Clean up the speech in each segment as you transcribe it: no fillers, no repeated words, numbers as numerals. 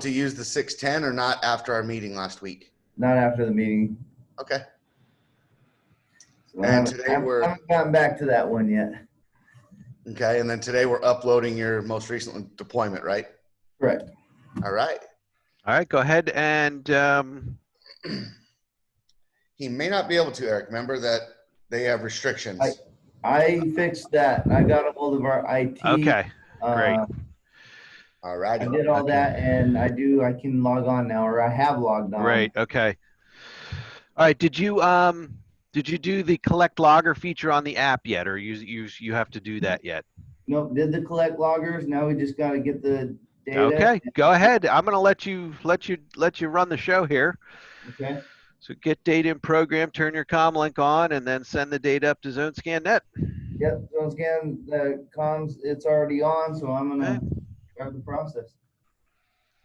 to use the 610 or not after our meeting last week? Not after the meeting. Okay. So And I today we're haven't gotten back to that one yet. okay. And then today we're uploading your most recent deployment, right? Correct. All right. All right, go ahead and He may not be able to, Eric. Remember that they have restrictions. I fixed that. I got a hold of our IT. okay, great. All righty. I did all that, and I can log on now, or I have logged on. Great. Okay. All right. Did you do the collect logger feature on the app yet, or you have to do that yet? Nope. Did the collect loggers. Now we just got to get the data. Okay. Go ahead. I'm gonna let you run the show here. Okay. So get data in program, turn your comm link on, and then send the data up to ZoneScan.net. Yep. ZoneScan the comms. It's already on, so I'm gonna start the process.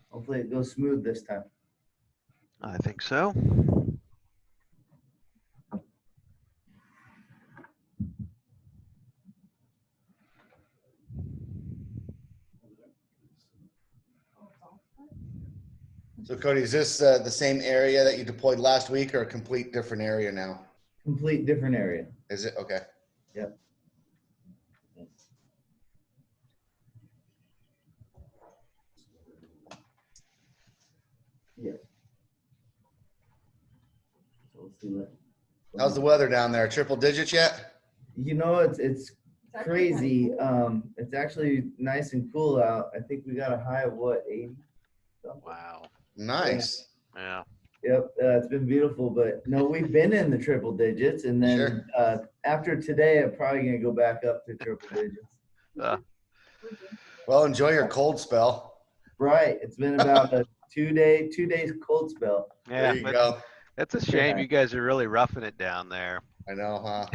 Hopefully it goes smooth this time. I think so. So Kody, is this the same area that you deployed last week or a complete different area now? Complete different area. Is it? Okay. Yep. Yeah. So let's see what. How's the weather down there? Triple digits yet? You know, it's crazy. It's actually nice and cool out. I think we got a high of what, 80? Wow. Nice. Yeah. Yep, it's been beautiful, but no, we've been in the triple digits, and then after today, I'm probably gonna go back up to triple digits. Well, enjoy your cold spell. Right, it's been about a 2 days cold spell. Yeah. There you go. That's a shame. You guys are really roughing it down there. I know, huh?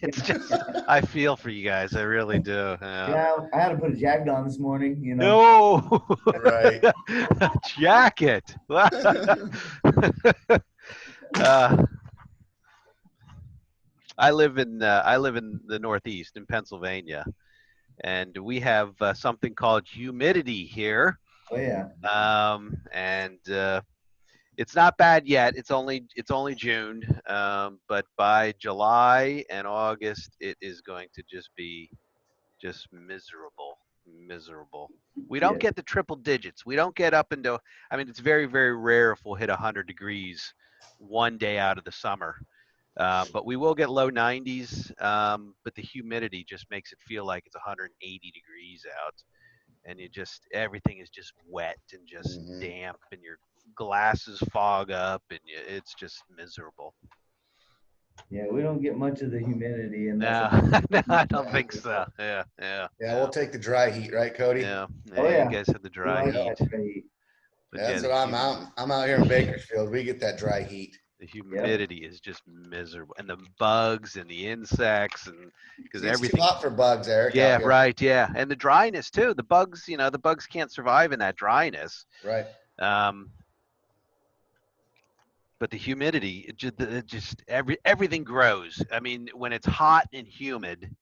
It's just, I feel for you guys. I really do. Yeah, I had to put a jacket on this morning, you know. No. Right. Jacket. I live in the Northeast in Pennsylvania, and we have something called humidity here. Oh yeah. And it's not bad yet. It's only June, but by July and August, it is going to just be miserable. We don't get the triple digits. We don't get up into. I mean, it's very, very rare if we'll hit 100 degrees one day out of the summer. But we will get low 90s. But the humidity just makes it feel like it's 180 degrees out, and everything is just wet and just damp, and your glasses fog up, and it's just miserable. Yeah, we don't get much of the humidity, and No, I don't think so. Yeah. Yeah, we'll take the dry heat, right, Cody? Yeah. Oh, yeah. You guys have the dry heat. But Yeah, that's what I'm out. I'm out here in Bakersfield. We get that dry heat. The humidity is just miserable, and the bugs and the insects, and because everything. It's too hot for bugs, Eric. Yeah, right. Yeah, and the dryness too. The bugs, the bugs can't survive in that dryness. Right. But the humidity, everything grows. I mean, when it's hot and humid,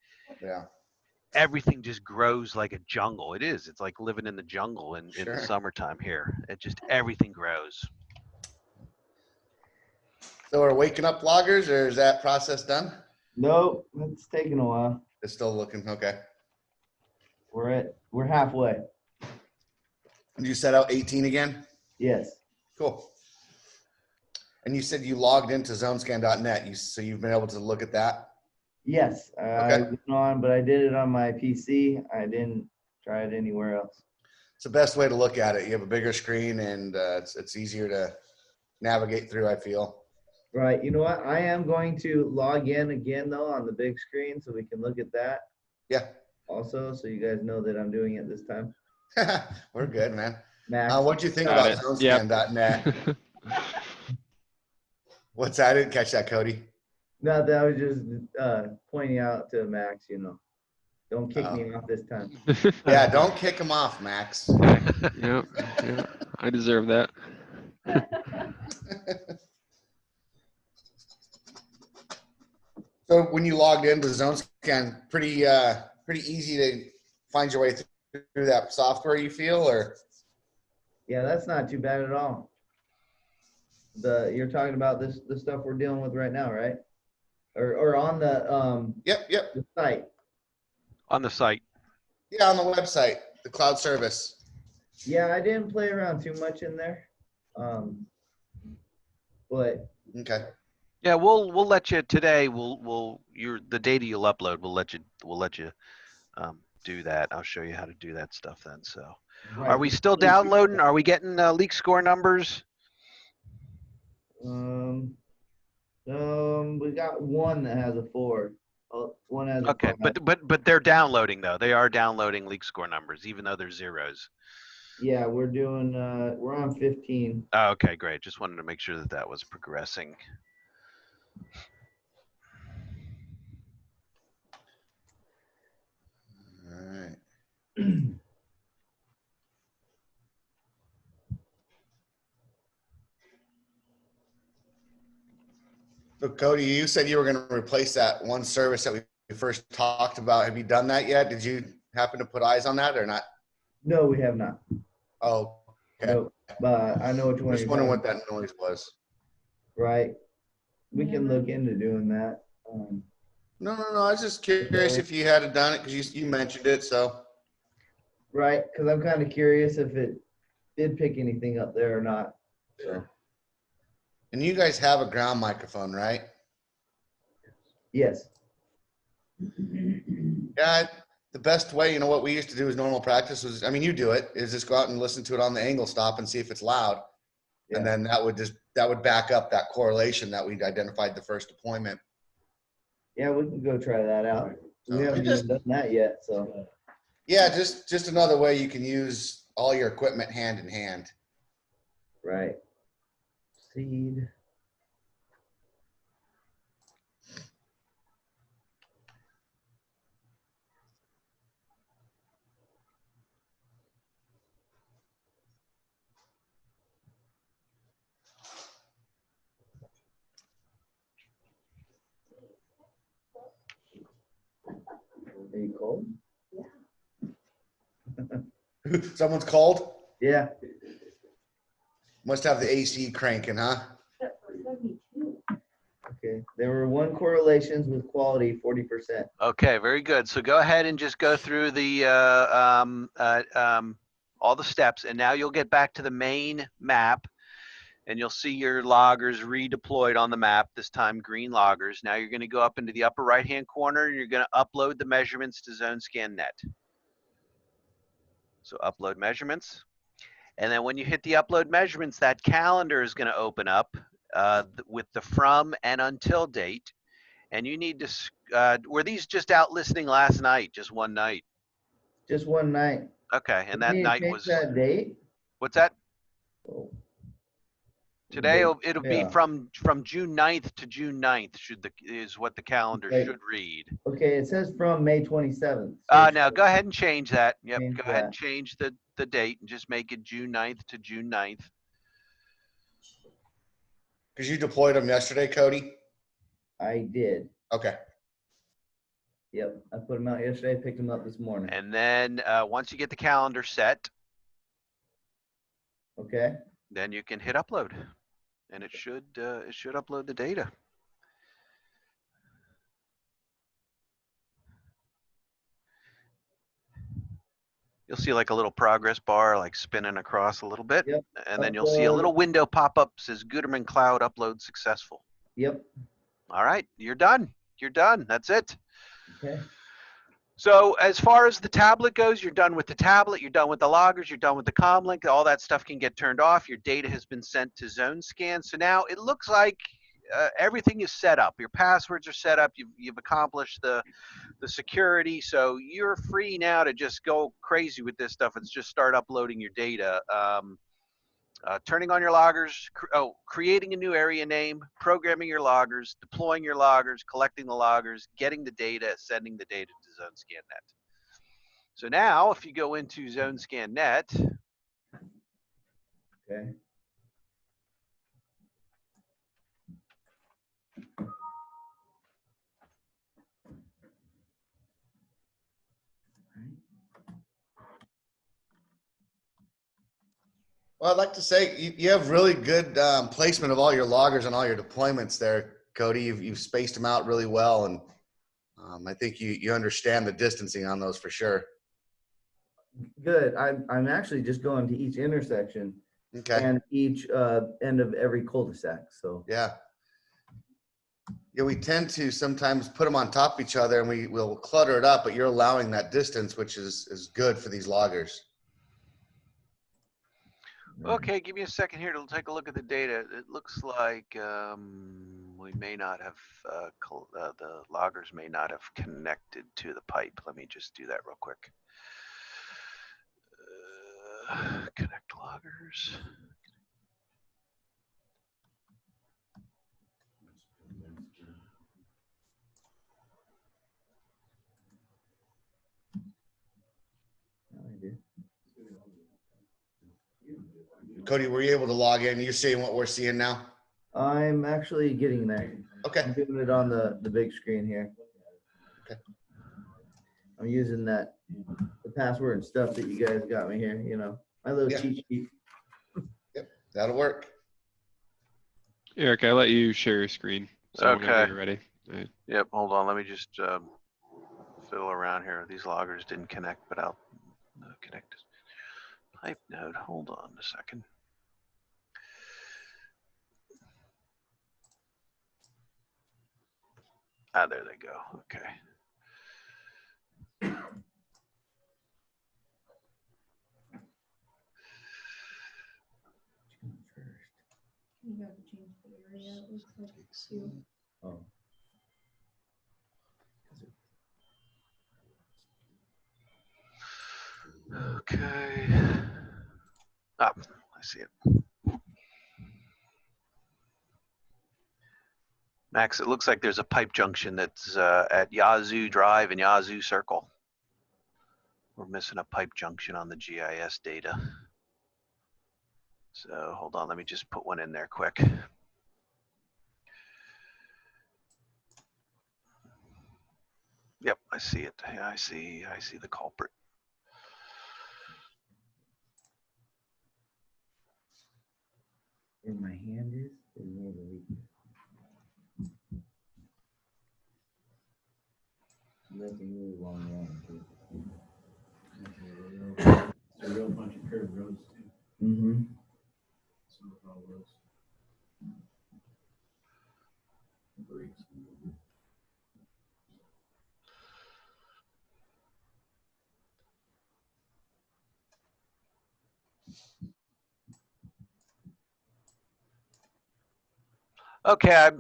everything just grows like a jungle. It is. It's like living in the jungle in the summertime here. Everything grows. So are waking up loggers, or is that process done? Nope, it's taking a while. It's still looking okay. We're halfway. Did you set out 18 again? Yes. Cool. And you said you logged into zonescan.net. So you've been able to look at that? Yes. I went on, but I did it on my PC. I didn't try it anywhere else. It's the best way to look at it. You have a bigger screen, and it's easier to navigate through, I feel. Right. You know what? I am going to log in again, though, on the big screen so we can look at that. Yeah. Also, so you guys know that I'm doing it this time. We're good, man. Max. What'd you think about zonescan.net? What's that? I didn't catch that, Cody. No, that was just pointing out to Max, don't kick me off this time. Yeah, don't kick him off, Max. Yep, I deserve that. So when you logged into ZoneScan, pretty easy to find your way through that software, you feel, or? Yeah, that's not too bad at all. You're talking about the stuff we're dealing with right now, right? Or on the Yep. the site. On the site. Yeah, on the website, the cloud service. Yeah, I didn't play around too much in there. But Okay. Yeah, we'll let you today. The data you'll upload. We'll let you do that. I'll show you how to do that stuff then. So, are we still downloading? Are we getting leak score numbers? We got one that has a 4. One has a Okay, 5. but they're downloading though. They are downloading leak score numbers, even though they're zeros. Yeah, we're doing. We're on 15. Oh, okay, great. Just wanted to make sure that that was progressing. All right. So Cody, you said you were going to replace that one service that we first talked about. Have you done that yet? Did you happen to put eyes on that or not? No, we have not. Oh, okay. Nope. But I know which one Just you're wondering talking what that noise was. right? We can look into doing that. No. I was just curious if you had done it because you mentioned it. So Right, because I'm kind of curious if it did pick anything up there or not. So and you guys have a ground microphone, right? yes. Yeah. The best way, what we used to do as normal practice was, I mean, you do it, is just go out and listen to it on the angle stop and see if it's loud. Yeah. And then that would back up that correlation that we'd identified the first deployment. Yeah, we can go try that out. So We haven't even done that yet. So yeah, just another way you can use all your equipment hand in hand. right. Seed. Are you cold? Someone's called? Yeah. Must have the AC cranking, huh? Okay. There were 1 correlations with quality 40%. Okay, very good. So go ahead and just go through the all the steps, and now you'll get back to the main map, and you'll see your loggers redeployed on the map. This time, green loggers. Now you're going to go up into the upper right-hand corner, and you're going to upload the measurements to ZoneScanNet. So upload measurements, and then when you hit the upload measurements, that calendar is going to open up with the from and until date. And you need to, were these just out listening last night, just one night? Just one night. Okay, and We that need to night change was, that date. what's that? Oh. Today Date. it'll be Yeah. from June 9th to June 9th is what the calendar Okay. should read. Okay, it says from May 27th. So Now go ahead and change that. Yep, Change go ahead and that. change the date and just make it June 9th to June 9th. Because you deployed them yesterday, Cody? I did. Okay. Yep. I put them out yesterday, picked them up this morning. And then once you get the calendar set, Okay. then you can hit upload, and it should upload the data. You'll see like a little progress bar like spinning across a little bit. Yep. And then you'll see a little window pop up says Guterman Cloud upload successful. Yep. All right, you're done. You're done. That's it. Okay. So as far as the tablet goes, you're done with the tablet, you're done with the loggers, you're done with the comlink, all that stuff can get turned off. Your data has been sent to ZoneScan. So now it looks like everything is set up. Your passwords are set up. You've accomplished the security. So you're free now to just go crazy with this stuff and just start uploading your data. Turning on your loggers, creating a new area name, programming your loggers, deploying your loggers, collecting the loggers, getting the data, sending the data to ZoneScanNet. So now if you go into ZoneScanNet, Okay. Well, I'd like to say you have really good placement of all your loggers and all your deployments there, Kody. You've spaced them out really well, and I think you understand the distancing on those for sure. Good. I'm actually just going to each intersection Okay. and each end of every cul-de-sac. So Yeah. Yeah, we tend to sometimes put them on top of each other and we'll clutter it up, but you're allowing that distance, which is good for these loggers. Okay, give me a second here to take a look at the data. It looks like we may not have, the loggers may not have connected to the pipe. Let me just do that real quick. Connect loggers. Kody, were you able to log in? You're seeing what we're seeing now? I'm actually getting there. Okay. I'm doing it on the big screen here. Okay. I'm using the password and stuff that you guys got me here, you know, my little Yeah. cheat sheet. Yep, that'll work. Eric, I let you share your screen. So whenever Okay. you're ready. All right. Yep, hold on. Let me just fiddle around here. These loggers didn't connect, but I'll connect pipe node. Hold on a second. Ah, there they go. Okay. You have to change the area. It looks like it's two. Oh. Okay. Ah, I see it. Max, it looks like there's a pipe junction that's at Yazoo Drive and Yazoo Circle. We're missing a pipe junction on the GIS data. So hold on, let me just put one in there quick. Yep, I see it. Yeah, I see the culprit. Where my hand is near the leak. Nothing really long wrong. It's a real bunch of curved roads too. Mm-hmm. Some of all roads. Breaks. Okay,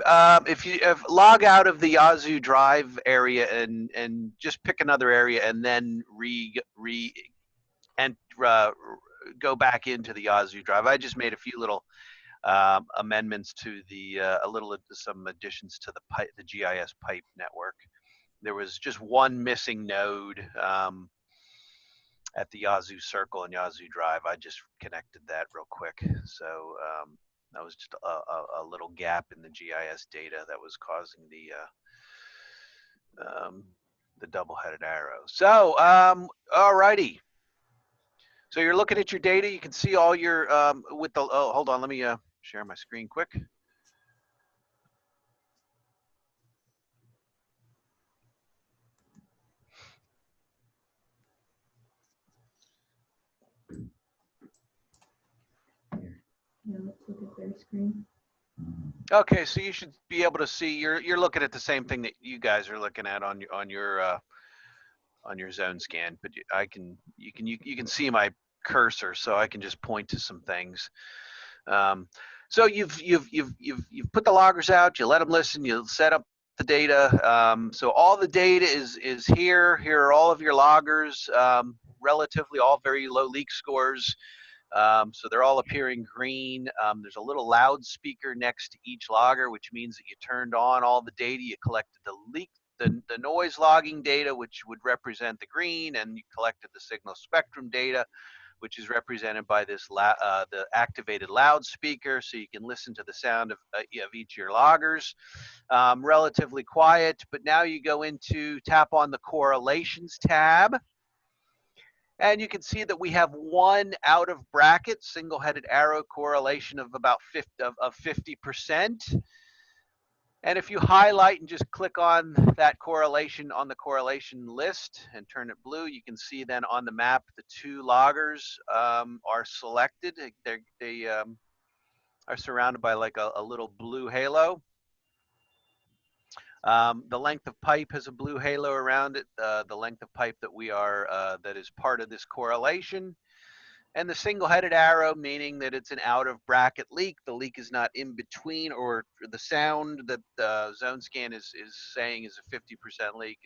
if log out of the Yazoo Drive area and just pick another area and then go back into the Yazoo Drive. I just made a few little amendments to some additions to the GIS pipe network. There was just one missing node at the Yazoo Circle and Yazoo Drive. I just connected that real quick. So that was just a little gap in the GIS data that was causing the double-headed arrow. So, alrighty. So you're looking at your data. You can see all your hold on. Let me share my screen quick. Yeah, let's look at their screen. Okay, so you should be able to see. You're looking at the same thing that you guys are looking at on your zone scan, but you can see my cursor, so I can just point to some things. So you've put the loggers out. You let them listen. You set up the data. So all the data is here. Here are all of your loggers. Relatively all very low leak scores. So they're all appearing green. There's a little loudspeaker next to each logger, which means that you turned on all the data. You collected the noise logging data, which would represent the green, and you collected the signal spectrum data, which is represented by this the activated loudspeaker, so you can listen to the sound of each of your loggers. Relatively quiet, but now you go into tap on the correlations tab. And you can see that we have one out of bracket single-headed arrow correlation of about 50%. And if you highlight and just click on that correlation on the correlation list and turn it blue, you can see then on the map the two loggers are selected. They are surrounded by like a little blue halo. The length of pipe has a blue halo around it. The length of pipe that we are that is part of this correlation. And the single-headed arrow, meaning that it's an out-of-bracket leak. The leak is not in between, or the sound that the zone scan is saying is a 50% leak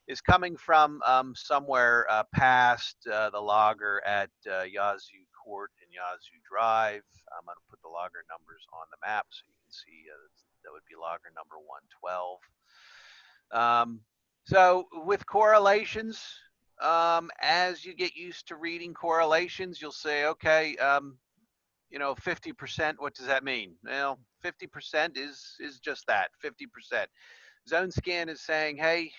is coming from somewhere past the logger at Yazoo Court and Yazoo Drive. I'm going to put the logger numbers on the map so you can see that would be logger number 112. So with correlations, as you get used to reading correlations, you'll say, okay, 50%, what does that mean? Well, 50% is just that, 50%. Zone scan is saying, hey,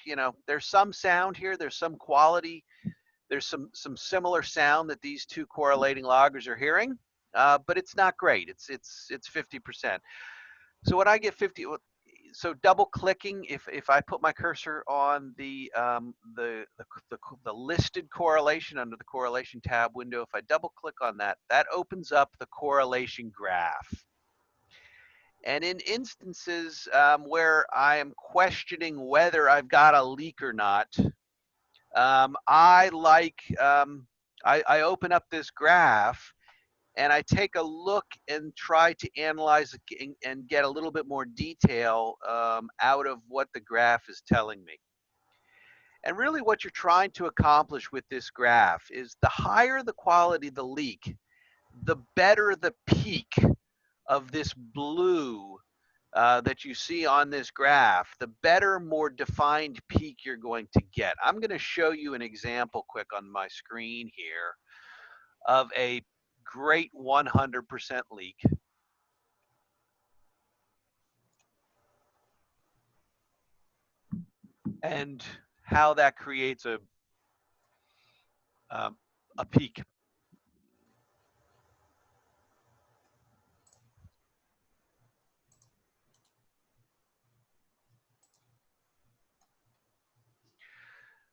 there's some sound here, there's some quality, there's some similar sound that these two correlating loggers are hearing, but it's not great. It's 50%. So when I get 50, so double clicking, if I put my cursor on the listed correlation under the correlation tab window, if I double click on that, that opens up the correlation graph. And in instances where I am questioning whether I've got a leak or not, I open up this graph and I take a look and try to analyze and get a little bit more detail out of what the graph is telling me. And really what you're trying to accomplish with this graph is the higher the quality of the leak, the better the peak of this blue that you see on this graph, the better, more defined peak you're going to get. I'm going to show you an example quick on my screen here of a great 100% leak. And how that creates a peak.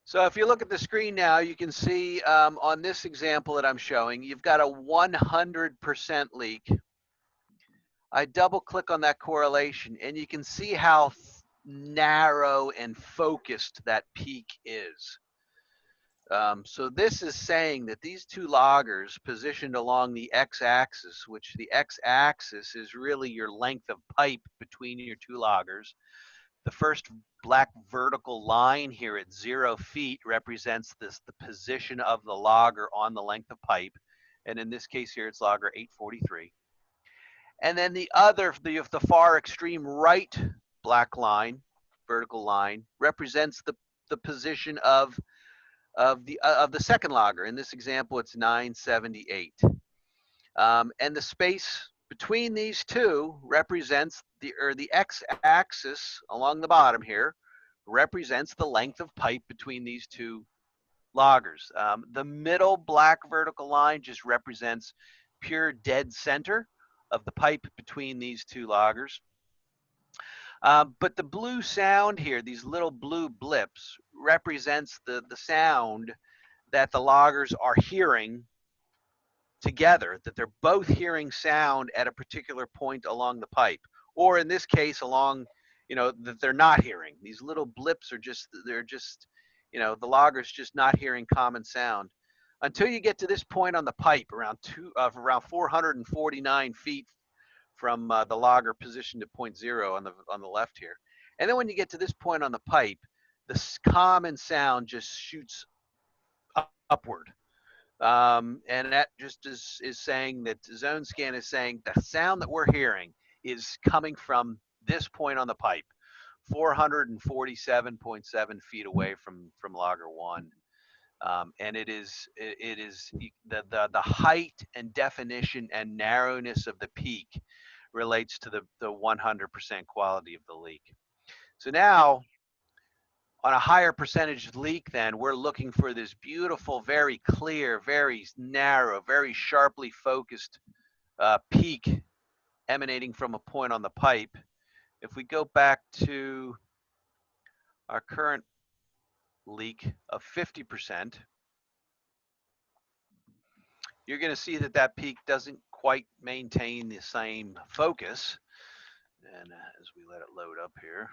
So if you look at the screen now, you can see on this example that I'm showing, you've got a 100% leak. I double click on that correlation and you can see how narrow and focused that peak is. So this is saying that these two loggers positioned along the x-axis, which the x-axis is really your length of pipe between your two loggers. The first black vertical line here at 0 feet represents the position of the logger on the length of pipe. And in this case here, it's logger 843. And then the far extreme right black line, vertical line, represents the position of the second logger. In this example, it's 978. And the space between these two represents the x-axis along the bottom here represents the length of pipe between these two loggers. The middle black vertical line just represents pure dead center of the pipe between these two loggers. But the blue sound here, these little blue blips, represents the sound that the loggers are hearing together, that they're both hearing sound at a particular point along the pipe, or in this case along, that they're not hearing. These little blips are they're just, the logger's just not hearing common sound until you get to this point on the pipe around 449 feet from the logger positioned at point 0 on the left here. And then when you get to this point on the pipe, the common sound just shoots upward. And that just is saying that zone scan is saying the sound that we're hearing is coming from this point on the pipe, 447.7 feet away from logger 1. And it is the height and definition and narrowness of the peak relates to the 100% quality of the leak. So now On a higher percentage leak, then we're looking for this beautiful, very clear, very narrow, very sharply focused peak emanating from a point on the pipe. If we go back to our current leak of 50%, you're going to see that that peak doesn't quite maintain the same focus. And as we let it load up here,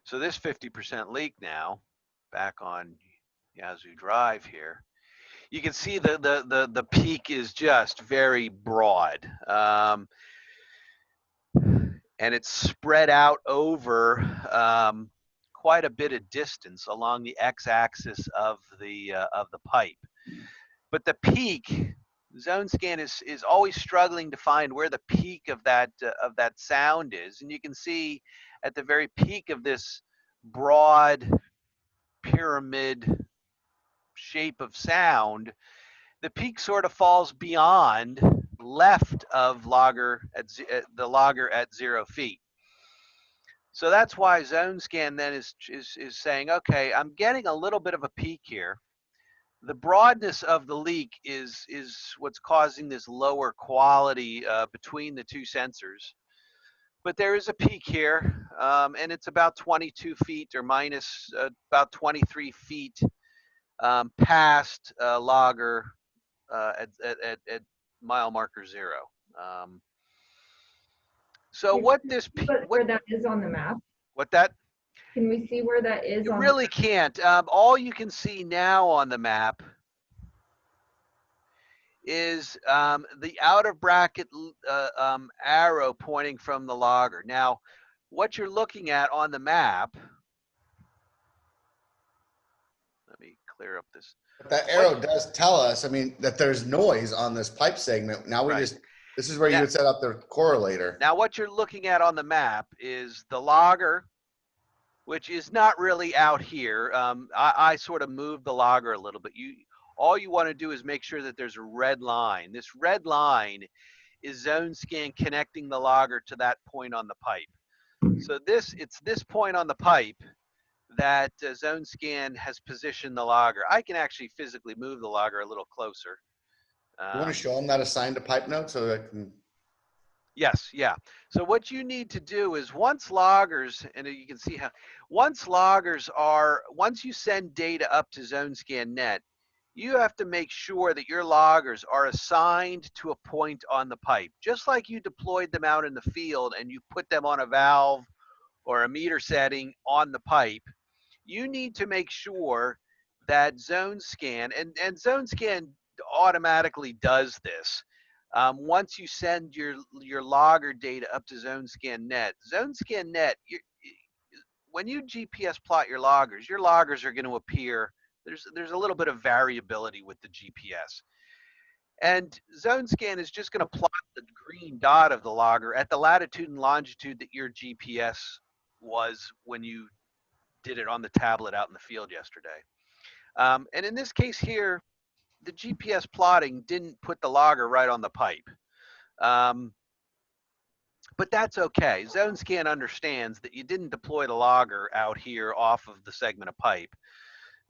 so this 50% leak now, back on Yazoo Drive here, you can see the peak is just very broad. And it's spread out over quite a bit of distance along the x-axis of the pipe. But the peak, Zone Scan is always struggling to find where the peak of that sound is, and you can see at the very peak of this broad pyramid shape of sound, the peak sort of falls beyond left of the logger at 0 feet. So that's why Zone Scan then is saying, okay, I'm getting a little bit of a peak here. The broadness of the leak is what's causing this lower quality between the two sensors. But there is a peak here, and it's about 22 feet or minus about 23 feet past logger at mile marker 0. So what this where that is on the map? What that? Can we see where that is? You really can't. All you can see now on the map is the out of bracket arrow pointing from the logger. Now, what you're looking at on the map, let me clear up this. But that arrow does tell us, I mean, that there's noise on this pipe segment. Now we just, this is where you would set up the correlator. Now what you're looking at on the map is the logger, which is not really out here. I sort of moved the logger a little bit. All you want to do is make sure that there's a red line. This red line is Zone Scan connecting the logger to that point on the pipe. So it's this point on the pipe that Zone Scan has positioned the logger. I can actually physically move the logger a little closer. You want to show them that assigned to pipe node so that I can. Yes, yeah. So what you need to do is once loggers, and you can see how, once you send data up to Zone Scan Net, you have to make sure that your loggers are assigned to a point on the pipe. Just like you deployed them out in the field and you put them on a valve or a meter setting on the pipe, you need to make sure that Zone Scan, and Zone Scan automatically does this. Once you send your logger data up to Zone Scan Net, when you GPS plot your loggers are going to appear. There's a little bit of variability with the GPS. And Zone Scan is just going to plot the green dot of the logger at the latitude and longitude that your GPS was when you did it on the tablet out in the field yesterday. And in this case here, the GPS plotting didn't put the logger right on the pipe. But that's okay. Zone Scan understands that you didn't deploy the logger out here off of the segment of pipe.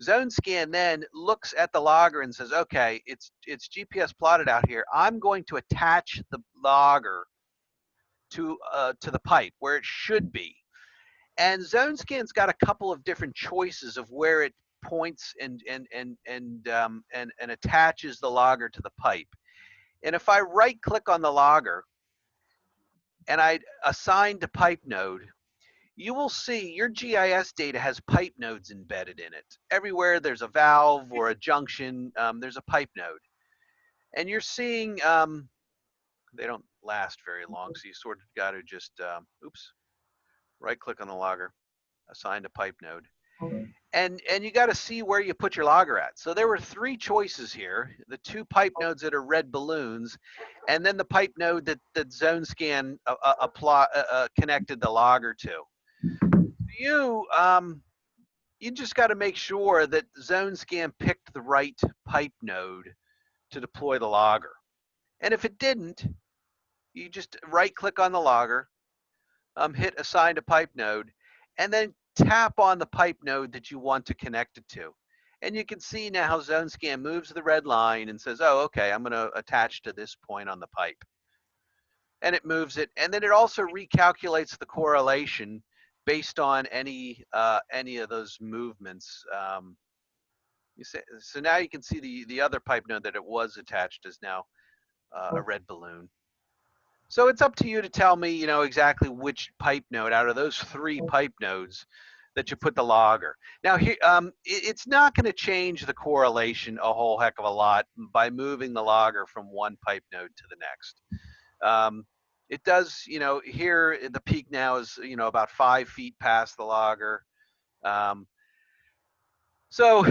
Zone Scan then looks at the logger and says, okay, it's GPS plotted out here. I'm going to attach the logger to the pipe where it should be. And Zone Scan's got a couple of different choices of where it points and attaches the logger to the pipe. And if I right click on the logger and I assign to pipe node, you will see your GIS data has pipe nodes embedded in it. Everywhere there's a valve or a junction, there's a pipe node. And you're seeing, they don't last very long, so you sort of got to just, right click on the logger, assign to pipe node. And you got to see where you put your logger at. So there were 3 choices here: the 2 pipe nodes that are red balloons, and then the pipe node that Zone Scan connected the logger to. You just got to make sure that Zone Scan picked the right pipe node to deploy the logger. And if it didn't, you just right click on the logger, hit assign to pipe node, and then tap on the pipe node that you want to connect it to. And you can see now how Zone Scan moves the red line and says, oh, okay, I'm going to attach to this point on the pipe. And it moves it. And then it also recalculates the correlation based on any of those movements. So now you can see the other pipe node that it was attached is now a red balloon. So it's up to you to tell me, exactly which pipe node out of those 3 pipe nodes that you put the logger. Now, here, it's not going to change the correlation a whole heck of a lot by moving the logger from one pipe node to the next. It does, here the peak now is, about 5 feet past the logger. So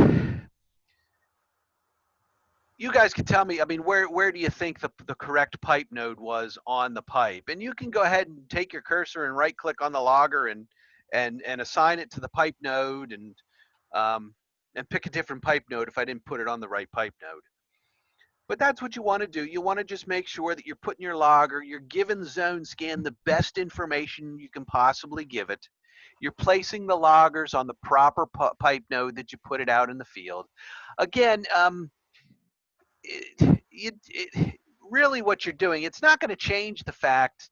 you guys can tell me, I mean, where do you think the correct pipe node was on the pipe? And you can go ahead and take your cursor and right click on the logger and assign it to the pipe node and pick a different pipe node if I didn't put it on the right pipe node. But that's what you want to do. You want to just make sure that you're putting your logger, you're giving Zone Scan the best information you can possibly give it. You're placing the loggers on the proper pipe node that you put it out in the field. Again, really what you're doing, it's not going to change the fact,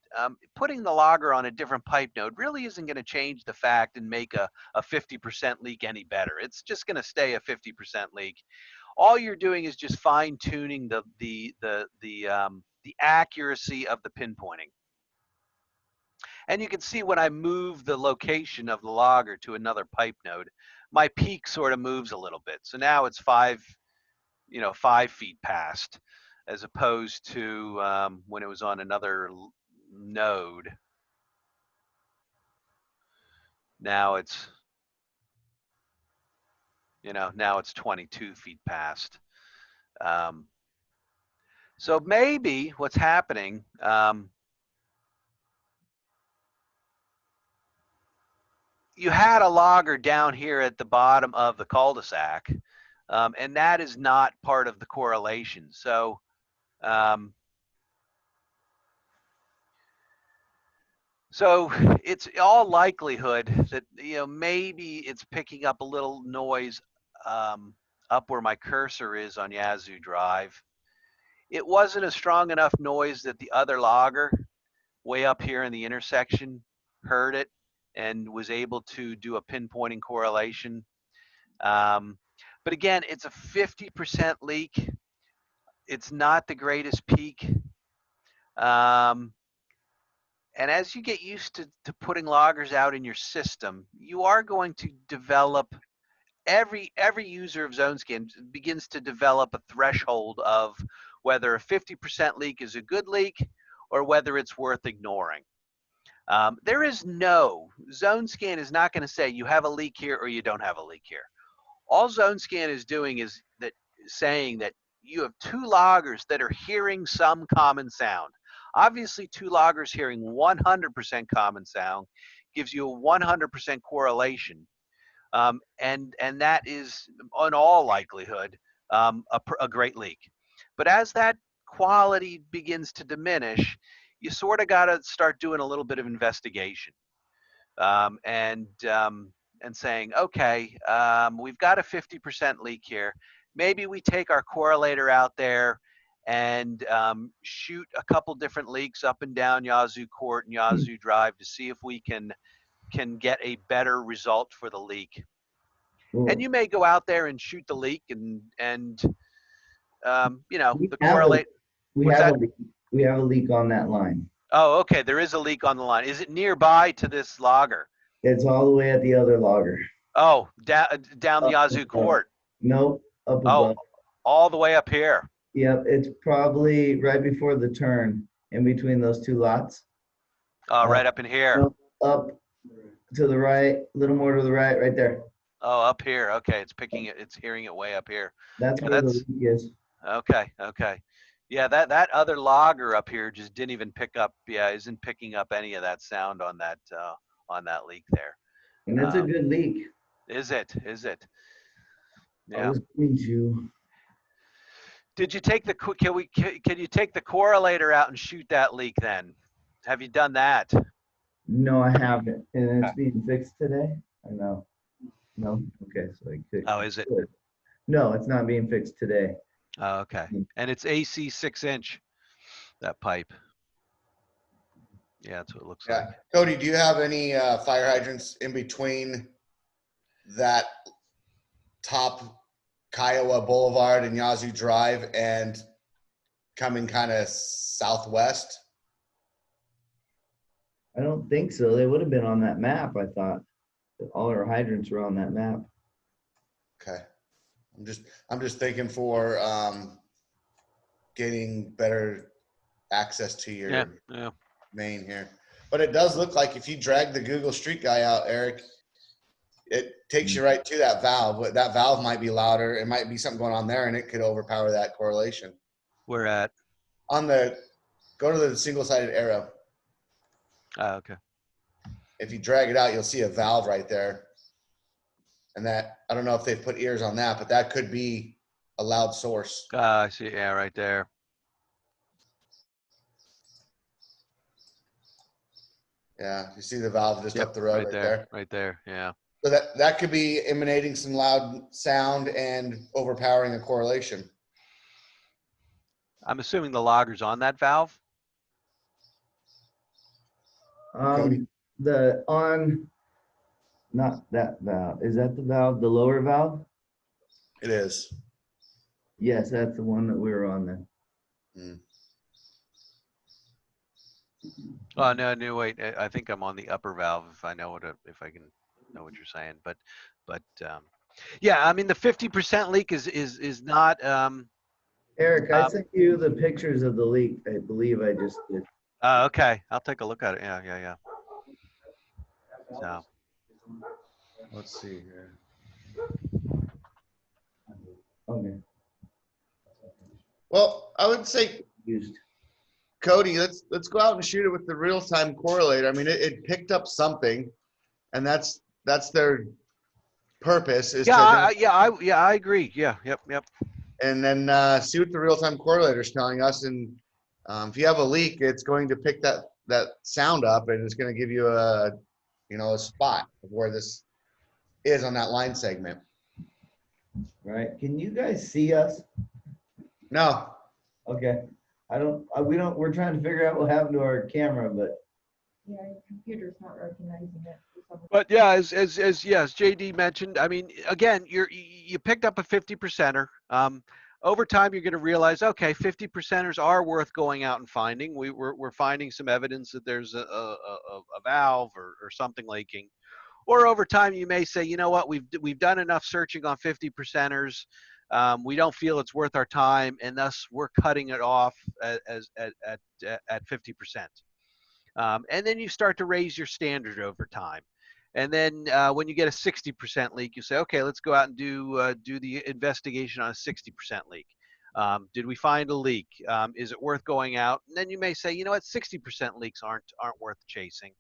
putting the logger on a different pipe node really isn't going to change the fact and make a 50% leak any better. It's just going to stay a 50% leak. All you're doing is just fine tuning the accuracy of the pinpointing. And you can see when I move the location of the logger to another pipe node, my peak sort of moves a little bit. So now it's 5 feet past, as opposed to when it was on another node. Now it's, now it's 22 feet past. So maybe what's happening, you had a logger down here at the bottom of the cul-de-sac, and that is not part of the correlation. So so it's all likelihood that maybe it's picking up a little noise up where my cursor is on Yazoo Drive. It wasn't a strong enough noise that the other logger way up here in the intersection heard it and was able to do a pinpointing correlation. But again, it's a 50% leak. It's not the greatest peak. And as you get used to putting loggers out in your system, you are going to develop, every user of ZoneScan begins to develop a threshold of whether a 50% leak is a good leak or whether it's worth ignoring. There is no, ZoneScan is not going to say you have a leak here or you don't have a leak here. All ZoneScan is doing is saying that you have 2 loggers that are hearing some common sound. Obviously, 2 loggers hearing 100% common sound gives you a 100% correlation. And that is, in all likelihood, a great leak. But as that quality begins to diminish, you sort of got to start doing a little bit of investigation. And saying, okay, we've got a 50% leak here. Maybe we take our correlator out there and shoot a couple different leaks up and down Yazoo Court and Yazoo Drive to see if we can get a better result for the leak. Cool. And you may go out there and shoot the leak and the have correlate. We What's have that? we have a leak on that line. Oh, okay. There is a leak on the line. Is it nearby to this logger? It's all the way at the other logger. Oh, down the Yazoo above. Court. Nope, up Oh, above. all the way up here. Yep, it's probably right before the turn, in between those 2 lots. Right up in here. Nope, up to the right, a little more to the right, right there. Oh, up here. Okay, it's picking it. It's hearing it way up here. That's Yeah, where the leak is. Okay. Yeah, that other logger up here just didn't even pick up. Yeah, isn't picking up any of that sound on that leak there. And it's a good leak. Is it? I Yeah. was going to. Did you take the, can you take the correlator out and shoot that leak then? Have you done that? No, I haven't. And it's being fixed today? Or no? No? Okay, so I could. Oh, is it? could. No, it's not being fixed today. Oh, okay. And it's AC 6-inch, that pipe. Yeah, that's what it looks like. Yeah. Kody, do you have any fire hydrants in between that top Kiowa Boulevard and Yazoo Drive and coming kind of southwest? I don't think so. They would have been on that map, I thought. All our hydrants were on that map. Okay. I'm just thinking for getting better access to your Yeah. main here. But it does look like if you drag the Google Street guy out, Eric, it takes you right to that valve. But that valve might be louder. It might be something going on there, and it could overpower that correlation. Where at? On the go to the single-sided arrow. Oh, okay. If you drag it out, you'll see a valve right there. And that, I don't know if they've put ears on that, but that could be a loud source. I see. Yeah, right there. Yeah, you see the valve just Yep, up the road right there. Right there. Yeah. So that could be emanating some loud sound and overpowering a correlation. I'm assuming the logger's on that valve. Kody? Not that valve. Is that the valve, the lower valve? It is. Yes, that's the one that we were on then. Oh, no, wait. I think I'm on the upper valve if I know if I can know what you're saying. But yeah, I mean, the 50% leak is not, Eric, I sent you the pictures of the leak. I believe I just did. okay. I'll take a look at it. Yeah. So, Let's see here. Okay. Well, I would say, Used. Kody, let's go out and shoot it with the real-time correlator. I mean, it picked up something, and that's their purpose is I agree. Yeah. Yep. and then see what the real-time correlator is telling us. And if you have a leak, it's going to pick that sound up, and it's going to give you a spot of where this is on that line segment. Right. Can you guys see us? No. Okay. We're trying to figure out what happened to our camera, but Yeah, your computer's not recognizing it. for some But yeah, as JD mentioned, I mean, again, you picked up a 50%er. Over time, you're going to realize, okay, 50%ers are worth going out and finding. We're finding some evidence that there's a valve or something leaking. Or over time, you may say, you know what, we've done enough searching on 50%ers. We don't feel it's worth our time, and thus we're cutting it off at 50%. And then you start to raise your standard over time. And then when you get a 60% leak, you say, okay, let's go out and do the investigation on a 60% leak. Did we find a leak? Is it worth going out? And then you may say, you know what, 60% leaks aren't worth chasing.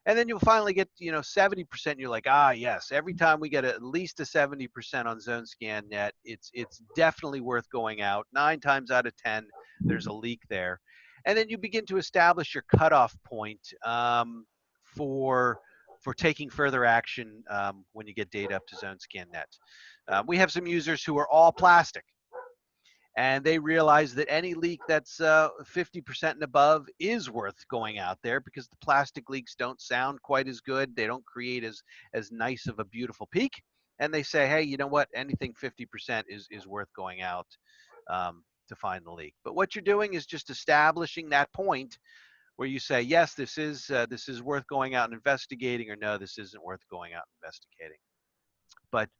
And then you'll finally get, 70%. You're like, yes, every time we get at least a 70% on Zone Scan Net, it's definitely worth going out. 9 times out of 10, there's a leak there. And then you begin to establish your cutoff point for taking further action when you get data up to Zone Scan Net. We have some users who are all plastic, and they realize that any leak that's 50% and above is worth going out there because the plastic leaks don't sound quite as good. They don't create as nice of a beautiful peak. And they say, hey, you know what? Anything 50% is worth going out to find the leak. But what you're doing is just establishing that point where you say, yes, this is worth going out and investigating, or no, this isn't worth going out and investigating. But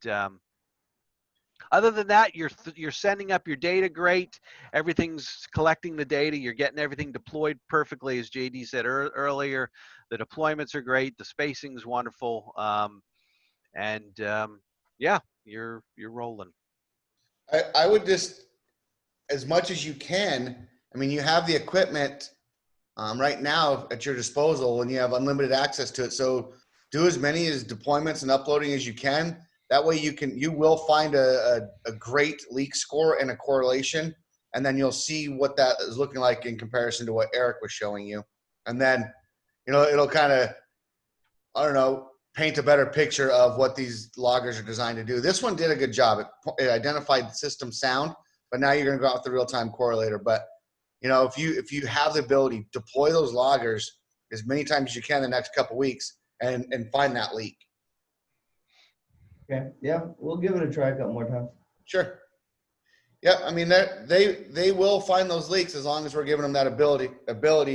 other than that, you're sending up your data great. Everything's collecting the data. You're getting everything deployed perfectly, as JD said earlier. The deployments are great. The spacing's wonderful. Yeah, you're rolling. I would just, as much as you can, I mean, you have the equipment right now at your disposal and you have unlimited access to it. So do as many as deployments and uploading as you can. That way you will find a great leak score and a correlation and then you'll see what that is looking like in comparison to what Eric was showing you. And then, it'll kind of, I don't know, paint a better picture of what these loggers are designed to do. This one did a good job. It identified the system sound, but now you're going to go out with the real-time correlator. But, if you have the ability, deploy those loggers as many times as you can the next couple weeks and find that leak. Okay, yeah, we'll give it a try a couple more times. Sure. Yeah, I mean, they will find those leaks as long as we're giving them that ability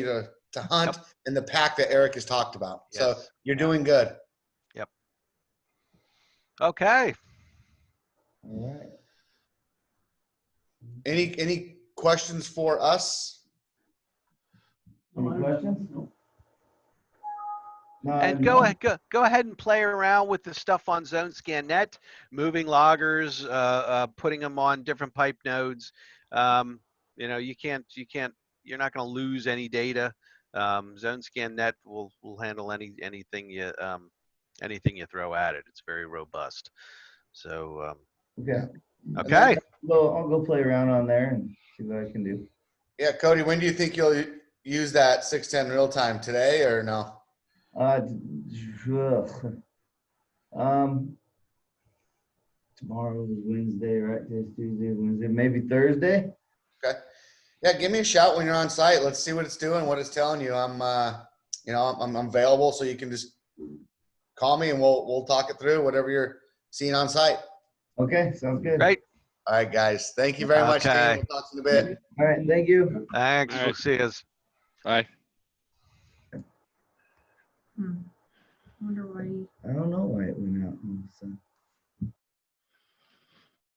to hunt in the pack that Eric has talked about. So Yes. you're doing good. Okay. All right. Any questions for us? Any questions? No, And go ahead and play around with the stuff on ZoneScan.net, moving loggers, putting them on different pipe nodes. You're not going to lose any data. ZoneScan.net will handle anything you throw at it. It's very robust. So Okay. okay. I'll go play around on there and see what I can do. Yeah, Kody, when do you think you'll use that 610 real time, today or no? Tomorrow is Wednesday, right? Today's Tuesday, Wednesday, maybe Thursday. Okay. Yeah, give me a shout when you're on site. Let's see what it's doing, what it's telling you. I'm available, so you can just call me and we'll talk it through, whatever you're seeing on site. Okay, sounds good. Great. All right, guys. Thank you very much, Okay. team. We'll talk to you in a bit. All right, thank you. Thanks. All We'll right. see us. Bye. Wonder why. I don't know why it went out. So.